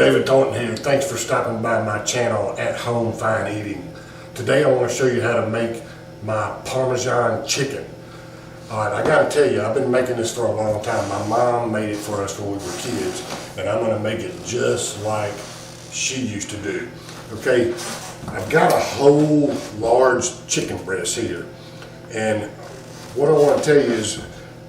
David Thornton here. Thanks for stopping by my channel, At Home Fine Eating. Today I want to show you how to make my Parmesan chicken. Alright, I gotta tell you, I've been making this for a long time. My mom made it for us when we were kids, and I'm gonna make it just like she used to do. Okay, I've got a whole large chicken breast here, and what I want to tell you is,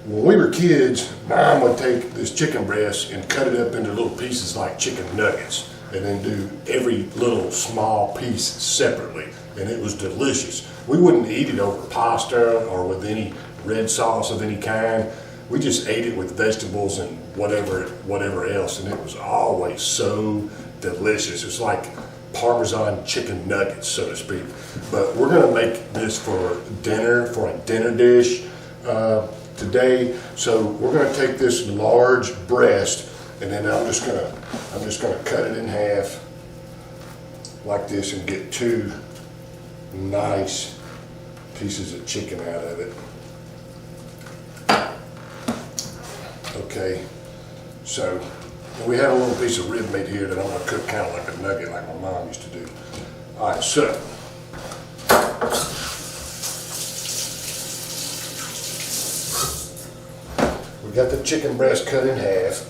when we were kids, Mom would take this chicken breast and cut it up into little pieces like chicken nuggets, and then do every little small piece separately, and it was delicious. We wouldn't eat it over pasta or with any red sauce of any kind. We just ate it with vegetables and whatever else, and it was always so delicious. It's like Parmesan chicken nuggets, so to speak. But we're gonna make this for dinner, for a dinner dish today. So we're gonna take this large breast, and then I'm just gonna cut it in half like this and get two nice pieces of chicken out of it. Okay, so we have a little piece of rib meat here that I'm gonna cook kind of like a nugget, like my mom used to do. All right, so we got the chicken breast cut in half.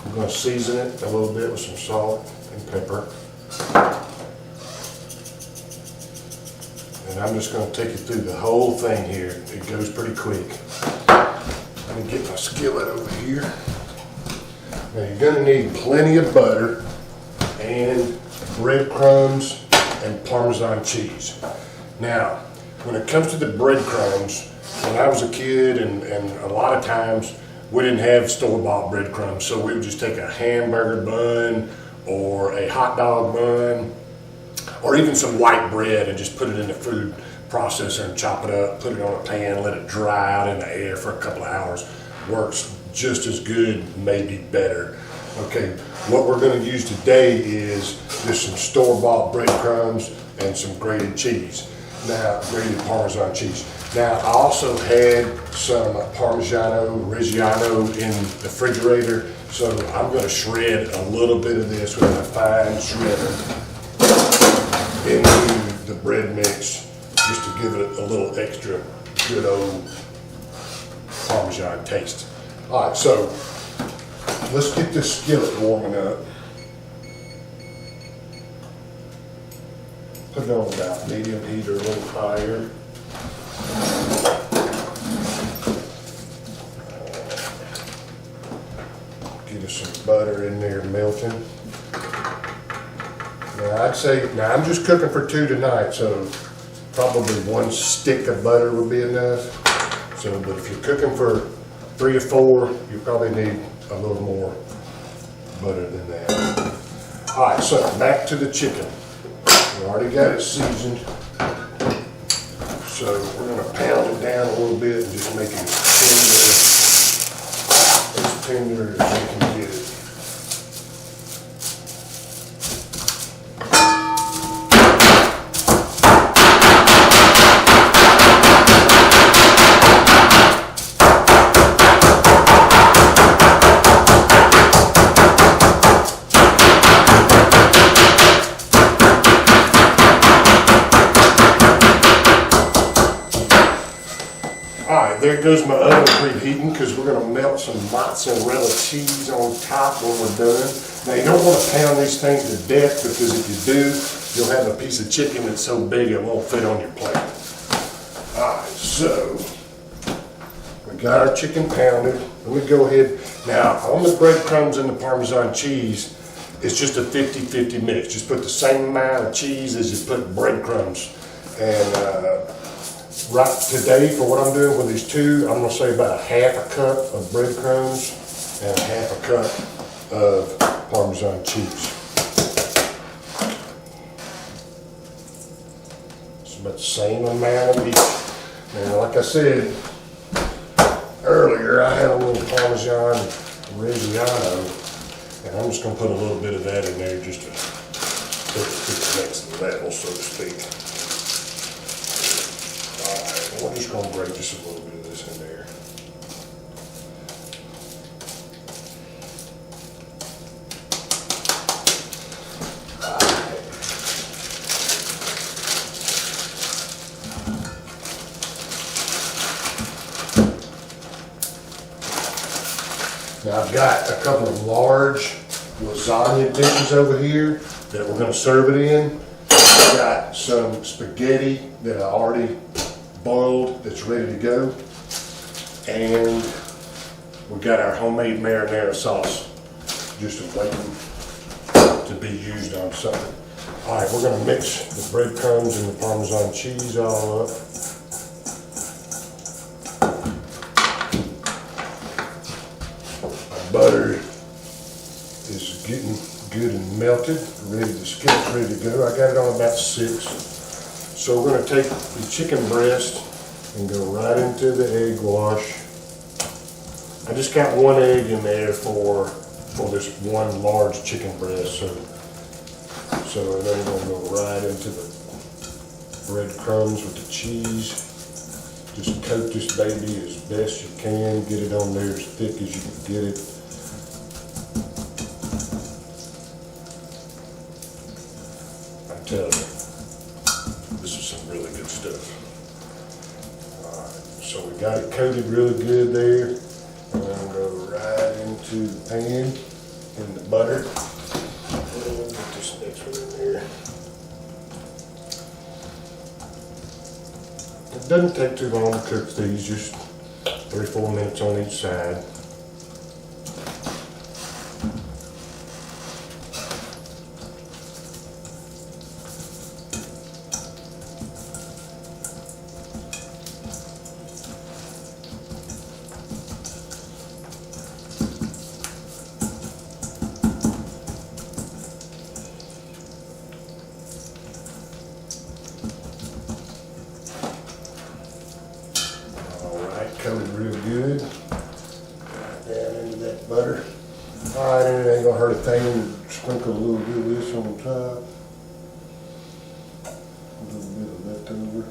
I'm gonna season it a little bit with some salt and pepper. And I'm just gonna take you through the whole thing here. It goes pretty quick. I'm gonna get my skillet over here. Now you're gonna need plenty of butter and breadcrumbs and Parmesan cheese. Now, when it comes to the breadcrumbs, when I was a kid and a lot of times we didn't have store-bought breadcrumbs, so we would just take a hamburger bun or a hot dog bun or even some white bread and just put it in the food processor and chop it up, put it on a pan, let it dry out in the air for a couple of hours. Works just as good, maybe better. Okay, what we're going to use today is just some store-bought breadcrumbs and some grated cheese. Now, grated Parmesan cheese. Now, I also had some Reggiano in the refrigerator, so I'm going to shred a little bit of this with a fine shredder into the bread mix, just to give it a little extra good old Parmesan taste. All right, so let's get this skillet warming up. Put it on about medium heat or a little higher. Get us some butter in there melting. Now I'd say, I'm just cooking for two tonight, so probably one stick of butter would be enough. So, but if you're cooking for 3 or 4, you probably need a little more butter than that. All right, so back to the chicken. We already got it seasoned. So we're gonna pound it down a little bit and just make it as tender as we can get it. Alright, there goes my oven preheating, because we're going to melt some mozzarella cheese on top when we're done. Now you don't want to pound these things to death, because if you do, you'll have a piece of chicken that's so big it won't fit on your plate. Alright, so we got our chicken pounded. Let me go ahead. Now on the breadcrumbs and the Parmesan cheese, it's just a 50-50 mix. Just put the same amount of cheese as you put breadcrumbs. And right today, for what I'm doing with these two, I'm going to say about a half a cup of breadcrumbs and a half a cup of Parmesan cheese. It's about the same amount of each. Now, like I said earlier, I had a little Parmesan Reggiano, and I'm just going to put a little bit of that in there just to take it to the next level, so to speak. We're just going to grate just a little bit of this in there. Now I've got a couple of large lasagna dishes over here that we're going to serve it in. I've got some spaghetti that I already boiled that's ready to go. And we've got our homemade marinara sauce just waiting to be used on something. All right, we're gonna mix the breadcrumbs and the Parmesan cheese all up. Our butter is getting good and melted, ready, the skillet's ready to go. I got it on about 6. So we're gonna take the chicken breast and go right into the egg wash. I just got 1 egg in there for this 1 large chicken breast, so then we're gonna go right into the breadcrumbs with the cheese. Just coat this baby as best you can. Get it on there as thick as you can get it. I tell you, this is some really good stuff. All right, so we got it coated really good there. I'm gonna go right into the pan in the butter. And get this next one in there. It doesn't take too long to cook these, just 3-4 minutes on each side. Coated real good. Right down into that butter. Alright, and it ain't gonna hurt a thing. Sprinkle a little bit of this on top. A little bit of leftover.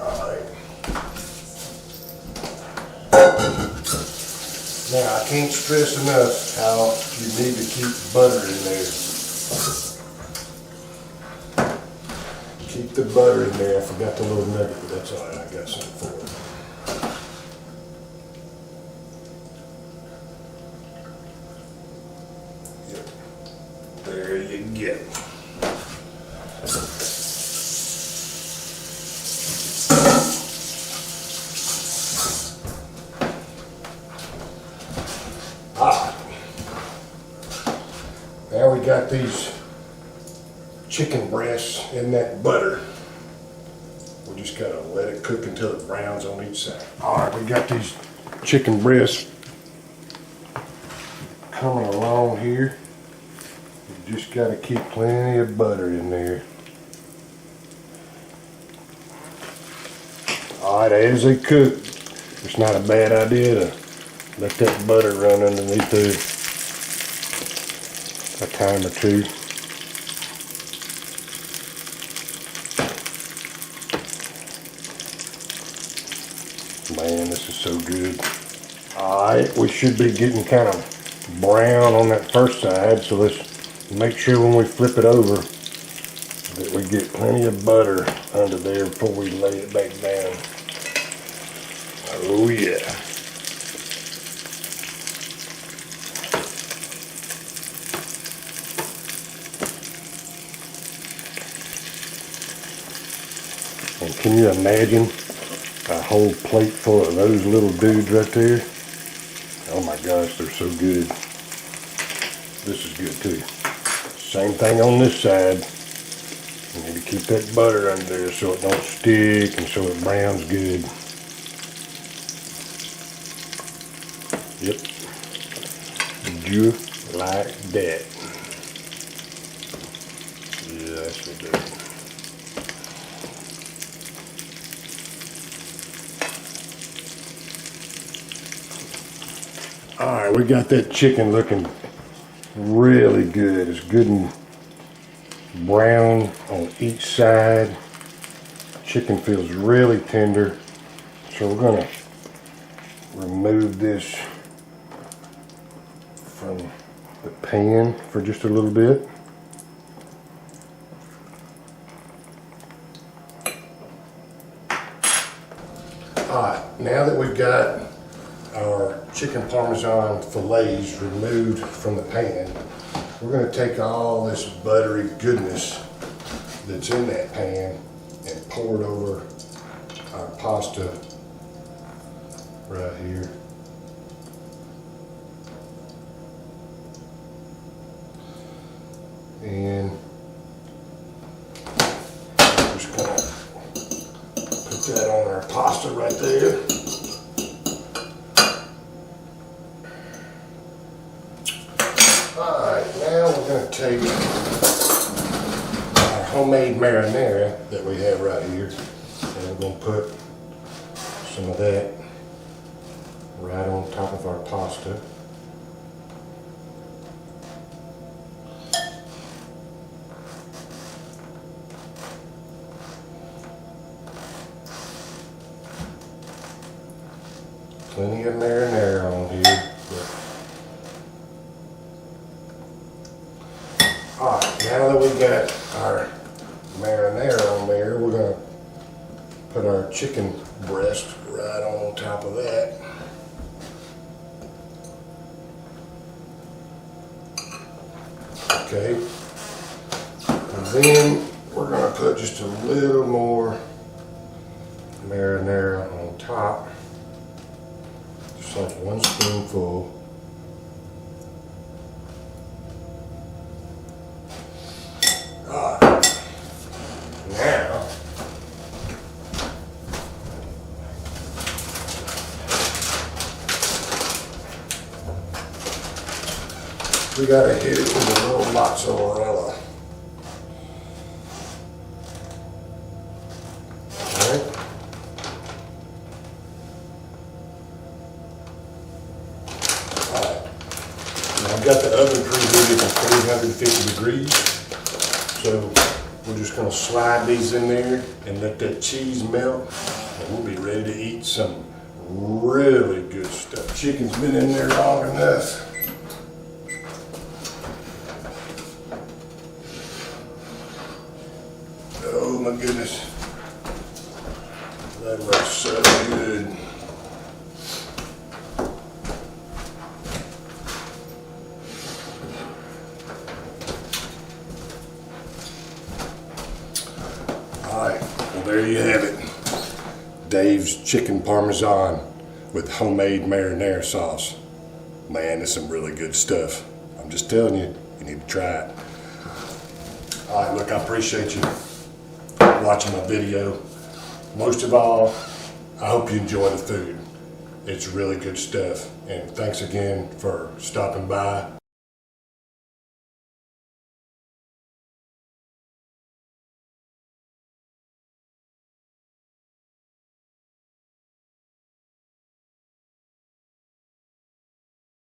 Alright. Now I can't stress enough how you need to keep butter in there. Keep the butter in there. I forgot the little nugget, but that's all right. I got something for it. Yep. There you go. Now we got these chicken breasts in that butter. We just gotta let it cook until it browns on each side. All right, we got these chicken breasts coming along here. You just gotta keep plenty of butter in there. All right, as they cook, it's not a bad idea to let that butter run underneath there a time or two. Man, this is so good. Alright, we should be getting kind of brown on that first side, so let's make sure when we flip it over that we get plenty of butter under there before we lay it back down. Oh yeah. And can you imagine a whole plate full of those little dudes right there? Oh my gosh, they're so good. This is good too. Same thing on this side. You need to keep that butter under there so it don't stick and so it browns good. Yep. Just like that. Yeah, that's what it is. Alright, we got that chicken looking really good. It's good and brown on each side. Chicken feels really tender. So we're going to remove this from the pan for just a little bit. Alright, now that we've got our chicken Parmesan fillets removed from the pan, we're going to take all this buttery goodness that's in that pan and pour it over our pasta right here. And just going to put that on our pasta right there. Alright, now we're going to take our homemade marinara that we have right here, and we're going to put some of that right on top of our pasta. Plenty of marinara on here. Alright, now that we've got our marinara on there, we're going to put our chicken breast right on top of that. Okay. And then we're going to put just a little more marinara on top. Just like 1 spoonful. Now, we gotta hit it with a little mozzarella. Alright. Now I've got the oven preheated to 350 degrees. So we're just going to slide these in there and let that cheese melt, and we'll be ready to eat some really good stuff. Chicken's been in there long enough. Oh my goodness. That looks so good. Alright, well there you have it. Dave's chicken Parmesan with homemade marinara sauce. Man, it's some really good stuff. I'm just telling you, you need to try it. Alright, look, I appreciate you watching my video. Most of all, I hope you enjoy the food. It's really good stuff. And thanks again for stopping by.